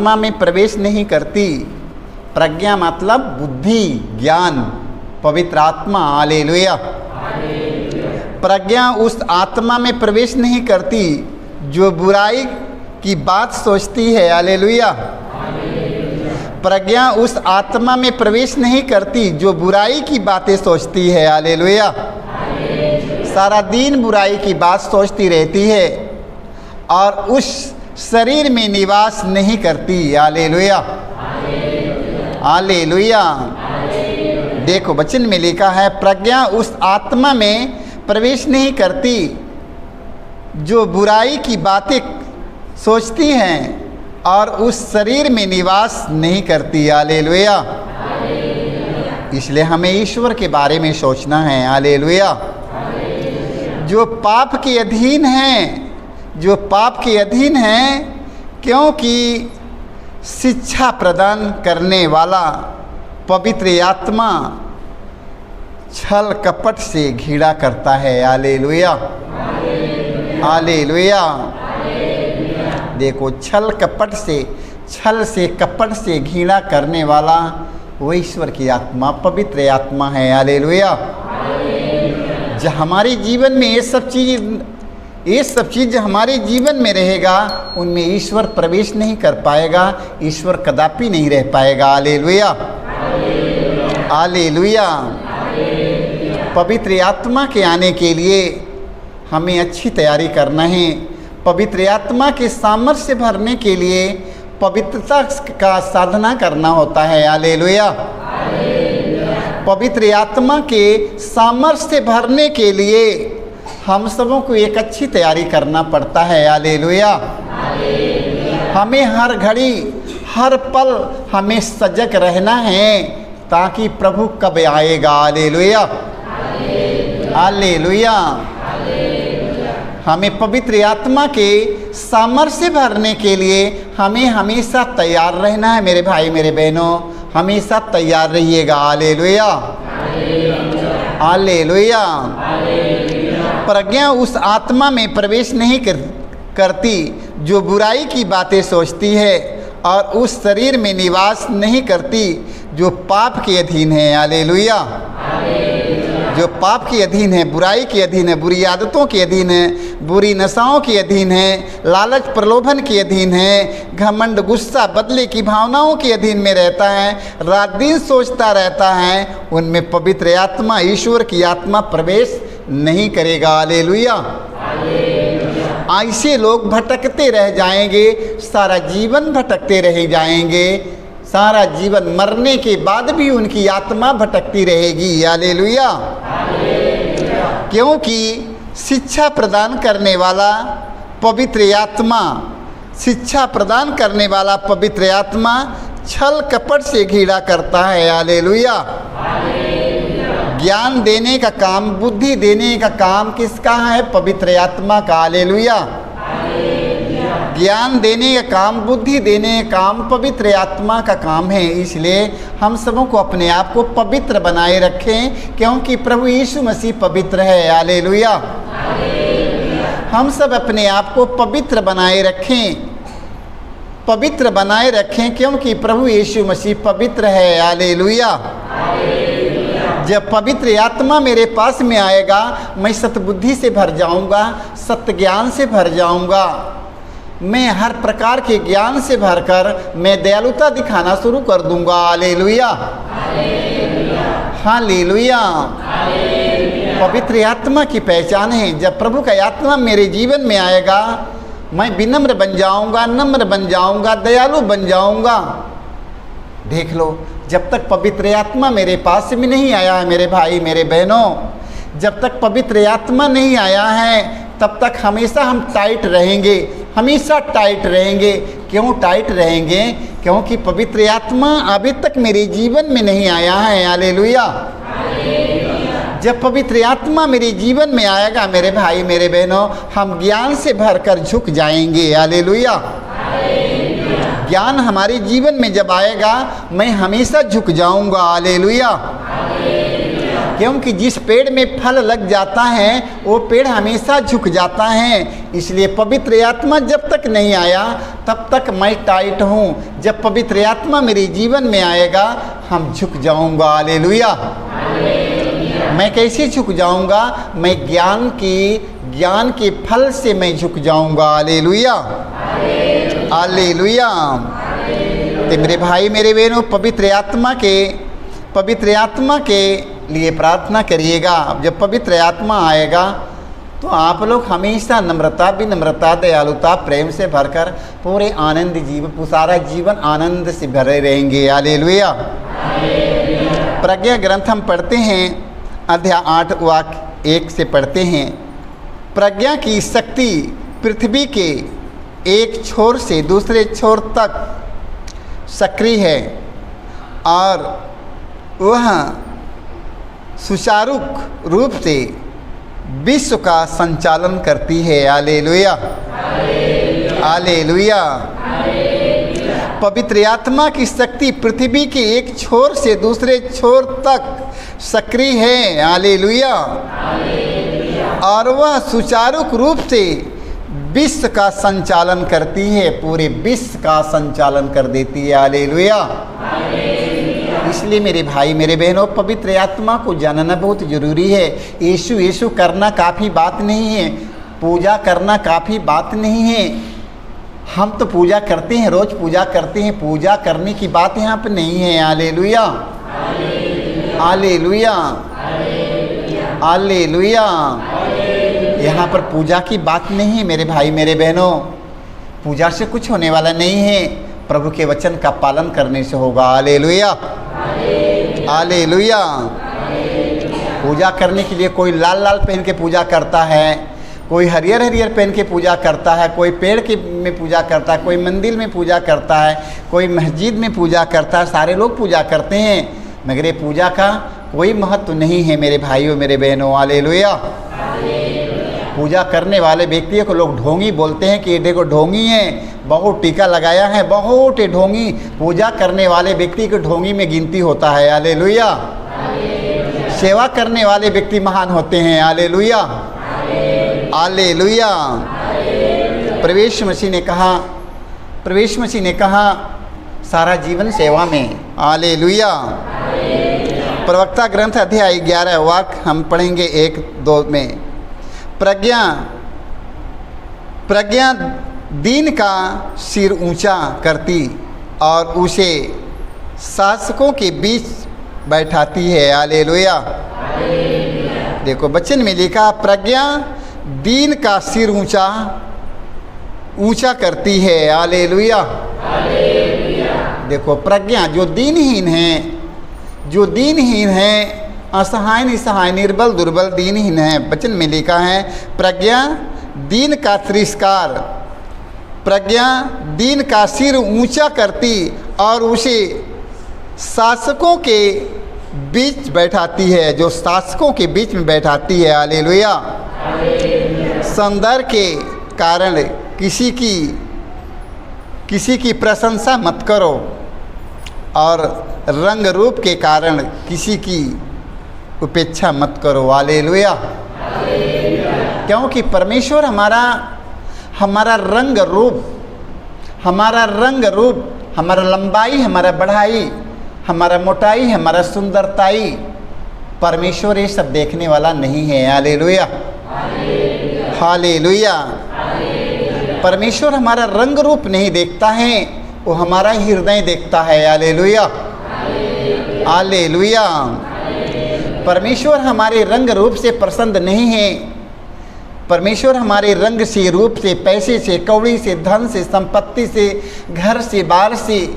आत्मा में प्रवेश नहीं करती। प्रज्ञा मतलब बुद्धि, ज्ञान, पवित्र आत्मा। हालेलुया। प्रज्ञा उस आत्मा में प्रवेश नहीं करती जो बुराई की बात सोचती है। हालेलुया। प्रज्ञा उस आत्मा में प्रवेश नहीं करती जो बुराई की बातें सोचती है। हालेलुया। सारा दिन बुराई की बात सोचती रहती है और उस शरीर में निवास नहीं करती। हालेलुया। हालेलुया। देखो वचन में लिखा है, प्रज्ञा उस आत्मा में प्रवेश नहीं करती जो बुराई की बातें सोचती हैं और उस शरीर में निवास नहीं करती। हालेलुया। इसलिए हमें ईश्वर के बारे में सोचना है। हालेलुया। जो पाप के अधीन हैं, जो पाप के अधीन हैं, क्योंकि शिक्षा प्रदान करने वाला पवित्र आत्मा छल कपट से घृणा करता है। हालेलुया। हालेलुया। देखो छल से कपट से घृणा करने वाला वो ईश्वर की आत्मा, पवित्र आत्मा है। हालेलुया। जब हमारे जीवन में ये सब चीज़ हमारे जीवन में रहेगा, उनमें ईश्वर प्रवेश नहीं कर पाएगा, ईश्वर कदापि नहीं रह पाएगा। हालेलुया। हालेलुया। पवित्र आत्मा के आने के लिए हमें अच्छी तैयारी करना है। पवित्र आत्मा के सामर्थ्य से भरने के लिए पवित्रता का साधना करना होता है। हालेलुया। पवित्र आत्मा के सामर्थ्य से भरने के लिए हम सबों को एक अच्छी तैयारी करना पड़ता है। हालेलुया। हमें हर घड़ी हर पल हमें सजग रहना है ताकि प्रभु कब आएगा। हालेलुया। हालेलुया। हमें पवित्र आत्मा के सामर्थ्य से भरने के लिए हमें हमेशा तैयार रहना है। मेरे भाई मेरे बहनों, हमेशा तैयार रहिएगा। हालेलुया। हालेलुया। प्रज्ञा उस आत्मा में प्रवेश नहीं करती जो बुराई की बातें सोचती है और उस शरीर में निवास नहीं करती जो पाप के अधीन है। हालेलुया। जो पाप के अधीन है, बुराई के अधीन है, बुरी आदतों के अधीन है, बुरी नशाओं के अधीन है, लालच प्रलोभन के अधीन है, घमंड गुस्सा बदले की भावनाओं के अधीन में रहता है, रात दिन सोचता रहता है, उनमें पवित्र आत्मा, ईश्वर की आत्मा प्रवेश नहीं करेगा। हालेलुया। ऐसे लोग भटकते रह जाएंगे, सारा जीवन भटकते रह जाएंगे, सारा जीवन मरने के बाद भी उनकी आत्मा भटकती रहेगी। हालेलुया। क्योंकि शिक्षा प्रदान करने वाला पवित्र आत्मा, शिक्षा प्रदान करने वाला पवित्र आत्मा छल कपट से घृणा करता है। हालेलुया। ज्ञान देने का काम, बुद्धि देने का काम किसका है? पवित्र आत्मा का। हालेलुया। ज्ञान देने का काम, बुद्धि देने का काम पवित्र आत्मा का काम है। इसलिए हम सबों को अपने आप को पवित्र बनाए रखें, क्योंकि प्रभु यीशु मसीह पवित्र है। हालेलुया। हम सब अपने आप को पवित्र बनाए रखें, पवित्र बनाए रखें, क्योंकि प्रभु यीशु मसीह पवित्र है। हालेलुया। जब पवित्र आत्मा मेरे पास में आएगा, मैं सतबुद्धि से भर जाऊंगा, सत्य ज्ञान से भर जाऊंगा, मैं हर प्रकार के ज्ञान से भरकर मैं दयालुता दिखाना शुरू कर दूंगा। हालेलुया। हालेलुया। पवित्र आत्मा की पहचान है, जब प्रभु का आत्मा मेरे जीवन में आएगा, मैं विनम्र बन जाऊंगा, नम्र बन जाऊंगा, दयालु बन जाऊंगा। देख लो, जब तक पवित्र आत्मा मेरे पास में नहीं आया है मेरे भाई मेरे बहनों, जब तक पवित्र आत्मा नहीं आया है, तब तक हमेशा हम टाइट रहेंगे, हमेशा टाइट रहेंगे। क्यों टाइट रहेंगे? क्योंकि पवित्र आत्मा अभी तक मेरे जीवन में नहीं आया है। हालेलुया। जब पवित्र आत्मा मेरे जीवन में आएगा मेरे भाई मेरे बहनों, हम ज्ञान से भरकर झुक जाएंगे। हालेलुया। ज्ञान हमारे जीवन में जब आएगा, मैं हमेशा झुक जाऊंगा। हालेलुया। क्योंकि जिस पेड़ में फल लग जाता है वो पेड़ हमेशा झुक जाता है। इसलिए पवित्र आत्मा जब तक नहीं आया तब तक मैं टाइट हूँ। जब पवित्र आत्मा मेरे जीवन में आएगा हम झुक जाऊँगा। हालेलुया। मैं कैसे झुक जाऊँगा? मैं ज्ञान के फल से मैं झुक जाऊँगा। Hallelujah, hallelujah. तो मेरे भाई मेरे बहनों, पवित्र आत्मा के लिए प्रार्थना करिएगा। जब पवित्र आत्मा आएगा तो आप लोग हमेशा नम्रता, विनम्रता, दयालुता, प्रेम से भरकर पूरे सारा जीवन आनंद से भरे रहेंगे। हालेलुया। प्रज्ञा ग्रंथ हम पढ़ते हैं, अध्याय 8 वाक्य 1 से पढ़ते हैं। प्रज्ञा की शक्ति पृथ्वी के एक छोर से दूसरे छोर तक सक्रिय है और वह सुचारू रूप से विश्व का संचालन करती है। Hallelujah, hallelujah. पवित्र आत्मा की शक्ति पृथ्वी के एक छोर से दूसरे छोर तक सक्रिय है। हालेलुया। और वह सुचारू रूप से विश्व का संचालन करती है, पूरे विश्व का संचालन कर देती है। हालेलुया। इसलिए मेरे भाई मेरे बहनों, पवित्र आत्मा को जानना बहुत ज़रूरी है। यीशु यीशु करना काफ़ी बात नहीं है, पूजा करना काफ़ी बात नहीं है। हम तो पूजा करते हैं, रोज़ पूजा करते हैं, पूजा करने की बात यहाँ पर नहीं है। Hallelujah, hallelujah, hallelujah. यहाँ पर पूजा की बात नहीं है मेरे भाई मेरे बहनों। पूजा से कुछ होने वाला नहीं है, प्रभु के वचन का पालन करने से होगा। Hallelujah, hallelujah. पूजा करने के लिए कोई लाल लाल पहन के पूजा करता है, कोई हरियर हरियर पहन के पूजा करता है, कोई पेड़ के में पूजा करता है, कोई मंदिर में पूजा करता है, कोई मस्जिद में पूजा करता है। सारे लोग पूजा करते हैं, मगर ये पूजा का कोई महत्व नहीं है मेरे भाइयों मेरे बहनों। हालेलुया। पूजा करने वाले व्यक्ति को लोग ढोंगी बोलते हैं कि ये देखो ढोंगी है, बहुत टीका लगाया है, बहुत ढोंगी। पूजा करने वाले व्यक्ति को ढोंगी में गिनती होता है। हालेलुया। सेवा करने वाले व्यक्ति महान होते हैं। Hallelujah, hallelujah. प्रवेश मसीह ने कहा सारा जीवन सेवा में। हालेलुया। प्रवक्ता ग्रंथ अध्याय 11 वाक्य हम पढ़ेंगे 1-2 में। प्रज्ञा दीन का सिर ऊंचा करती और उसे शासकों के बीच बैठाती है। हालेलुया। देखो वचन में लिखा, प्रज्ञा दीन का सिर ऊंचा करती है। हालेलुया। देखो प्रज्ञा जो दीनहीन है, असहाय निसहाय, निर्बल दुर्बल, दीनहीन है। वचन में लिखा है, प्रज्ञा दीन का तिरस्कार, प्रज्ञा दीन का सिर ऊंचा करती और उसे शासकों के बीच बैठाती है, जो शासकों के बीच में बैठाती है। हालेलुया। सौंदर्य के कारण किसी की प्रशंसा मत करो और रंग रूप के कारण किसी की उपेक्षा मत करो। हालेलुया। क्योंकि परमेश्वर हमारा रंग रूप, हमारा लंबाई, हमारा बढ़ाई, हमारा मोटाई, हमारा सुंदरताई, परमेश्वर ये सब देखने वाला नहीं है। Hallelujah, hallelujah. परमेश्वर हमारा रंग रूप नहीं देखता है, वो हमारा हृदय देखता है। Hallelujah, hallelujah. परमेश्वर हमारे रंग रूप से प्रसन्न नहीं है। परमेश्वर हमारे रंग से, रूप से, पैसे से, कौड़ी से, धन से, संपत्ति से, घर से, बार से,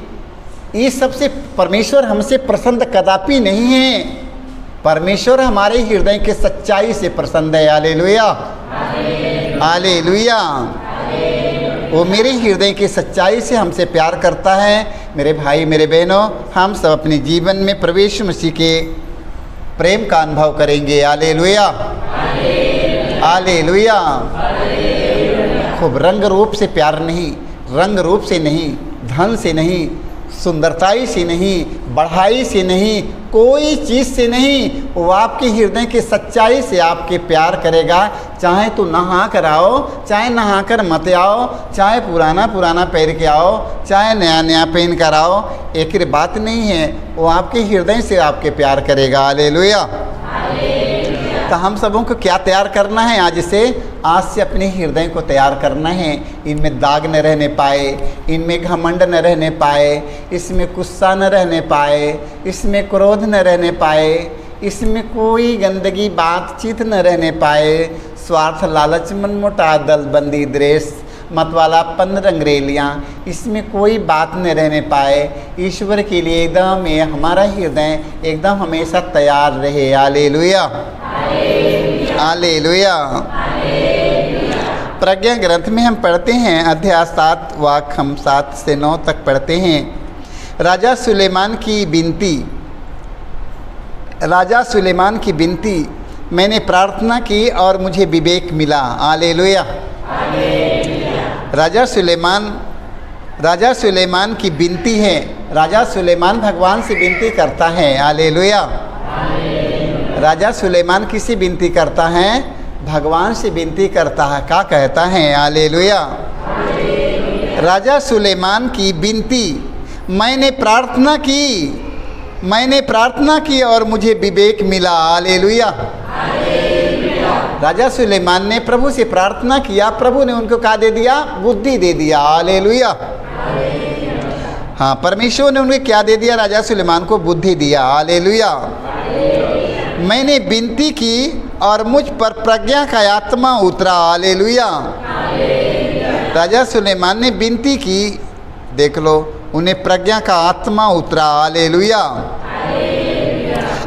ये सब से परमेश्वर हमसे प्रसन्न कदापि नहीं है। परमेश्वर हमारे हृदय के सच्चाई से प्रसन्न है। Hallelujah, hallelujah. वो मेरे हृदय की सच्चाई से हमसे प्यार करता है। मेरे भाई मेरे बहनों, हम सब अपने जीवन में प्रवेश मसीह के प्रेम का अनुभव करेंगे। Hallelujah, hallelujah. खूब रंग रूप से प्यार नहीं, रंग रूप से नहीं, धन से नहीं, सुंदरताई से नहीं, बढ़ाई से नहीं, कोई चीज़ से नहीं, वो आपके हृदय की सच्चाई से आपके प्यार करेगा। चाहे तो नहा कर आओ, चाहे नहा कर मत आओ, चाहे पुराना पुराना पहन के आओ, चाहे नया नया पहन कर आओ, एक बात नहीं है, वो आपके हृदय से आपके प्यार करेगा। हालेलुया। तो हम सबों को क्या तैयार करना है? आज से अपने हृदय को तैयार करना है। इनमें दाग न रहने पाए, इनमें घमंड न रहने पाए, इसमें गुस्सा न रहने पाए, इसमें क्रोध न रहने पाए, इसमें कोई गंदगी बातचीत न रहने पाए, स्वार्थ लालच मनमुटा दलबंदी द्वेष मतवालापन रंगरेलियाँ, इसमें कोई बात न रहने पाए। ईश्वर के लिए एकदम ये हमारा हृदय एकदम हमेशा तैयार रहे। Hallelujah, hallelujah. प्रज्ञा ग्रंथ में हम पढ़ते हैं, अध्याय 7 वाक्य हम 7 से 9 तक पढ़ते हैं। राजा सुलेमान की विनती, राजा सुलेमान की विनती, मैंने प्रार्थना की और मुझे विवेक मिला। हालेलुया। राजा सुलेमान की विनती है। राजा सुलेमान भगवान से विनती करता है। हालेलुया। राजा सुलेमान किसी विनती करता है? भगवान से विनती करता है। क्या कहता है? हालेलुया। राजा सुलेमान की विनती, मैंने प्रार्थना की और मुझे विवेक मिला। हालेलुया। राजा सुलेमान ने प्रभु से प्रार्थना किया, प्रभु ने उनको क्या दे दिया? बुद्धि दे दिया। हालेलुया। हाँ, परमेश्वर ने उनको क्या दे दिया? राजा सुलेमान को बुद्धि दिया। हालेलुया। मैंने विनती की और मुझ पर प्रज्ञा का आत्मा उतरा। हालेलुया। राजा सुलेमान ने विनती की, देख लो, उन्हें प्रज्ञा का आत्मा उतरा। हालेलुया।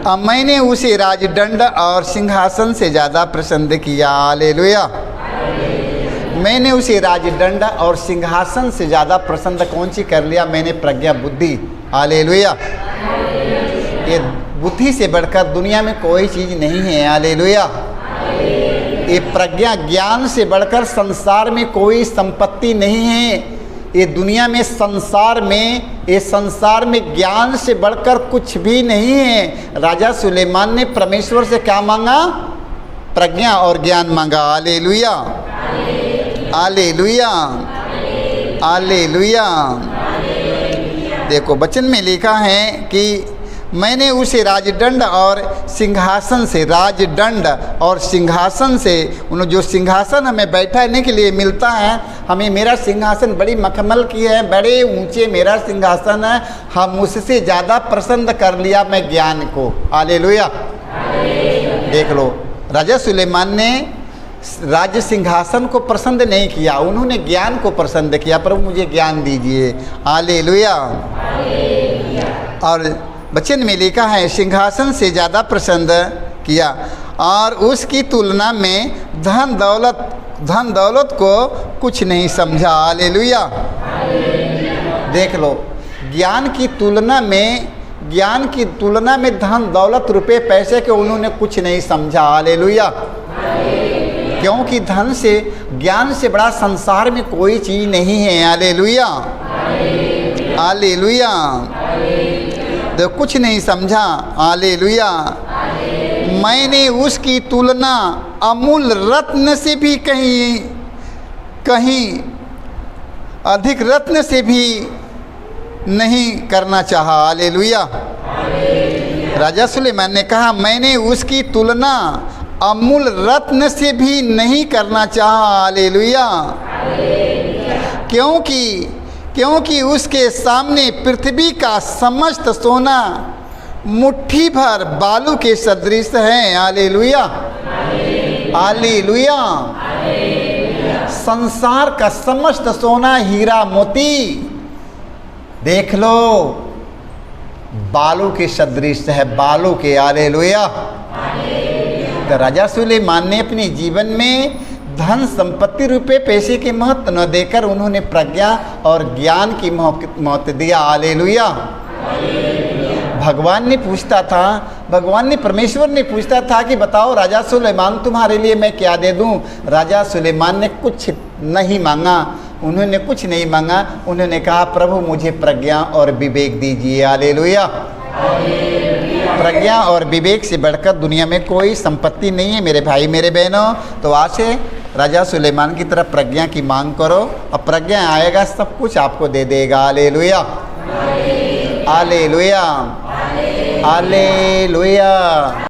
अब मैंने उसे राजदंड और सिंहासन से ज़्यादा प्रसन्न किया। हालेलुया। मैंने उसे राजदंड और सिंहासन से ज़्यादा प्रसन्न कौन सी कर लिया? मैंने प्रज्ञा बुद्धि। हालेलुया। ये बुद्धि से बढ़कर दुनिया में कोई चीज़ नहीं है। हालेलुया। ये प्रज्ञा ज्ञान से बढ़कर संसार में कोई संपत्ति नहीं है। ये दुनिया में संसार में ज्ञान से बढ़कर कुछ भी नहीं है। राजा सुलेमान ने परमेश्वर से क्या मांगा? प्रज्ञा और ज्ञान मांगा। Hallelujah, hallelujah, hallelujah. देखो वचन में लिखा है कि मैंने उसे राजदंड और सिंहासन से उन्होंने जो सिंहासन हमें बैठाने के लिए मिलता है, हमें मेरा सिंहासन बड़ी मखमल की है, बड़े ऊंचे मेरा सिंहासन है, हम उससे ज़्यादा प्रसन्न कर लिया मैं ज्ञान को। हालेलुया। देख लो, राजा सुलेमान ने राज्य सिंहासन को पसंद नहीं किया, उन्होंने ज्ञान को पसंद किया। प्रभु मुझे ज्ञान दीजिए। हालेलुया। और वचन में लिखा है सिंहासन से ज़्यादा प्रसन्न किया और उसकी तुलना में धन दौलत को कुछ नहीं समझा। हालेलुया। देख लो, ज्ञान की तुलना में धन दौलत रुपए पैसे के उन्होंने कुछ नहीं समझा। हालेलुया। क्योंकि ज्ञान से बड़ा संसार में कोई चीज़ नहीं है। Hallelujah, hallelujah. तो कुछ नहीं समझा। हालेलुया। मैंने उसकी तुलना अमूल रत्न से भी कहीं अधिक रत्न से भी नहीं करना चाहा। हालेलुया। राजा सुलेमान ने कहा मैंने उसकी तुलना अमूल रत्न से भी नहीं करना चाहा। हालेलुया। क्योंकि उसके सामने पृथ्वी का समस्त सोना मुट्ठी भर बालू के सदृश है। Hallelujah, hallelujah. संसार का समस्त सोना हीरा मोती देख लो बालू के सदृश है, बालू के। हालेलुया। तो राजा सुलेमान ने अपने जीवन में धन संपत्ति रुपए पैसे के महत्व न देकर उन्होंने प्रज्ञा और ज्ञान की महत्व दिया। हालेलुया। परमेश्वर ने पूछता था कि बताओ राजा सुलेमान तुम्हारे लिए मैं क्या दे दूं? राजा सुलेमान ने कुछ नहीं मांगा, उन्होंने कुछ नहीं मांगा, उन्होंने कहा प्रभु मुझे प्रज्ञा और विवेक दीजिए। हालेलुया। प्रज्ञा और विवेक से बढ़कर दुनिया में कोई संपत्ति नहीं है मेरे भाई मेरे बहनों। तो आज से राजा सुलेमान की तरह प्रज्ञा की मांग करो और प्रज्ञा आएगा सब कुछ आपको दे देगा। Hallelujah, hallelujah, hallelujah.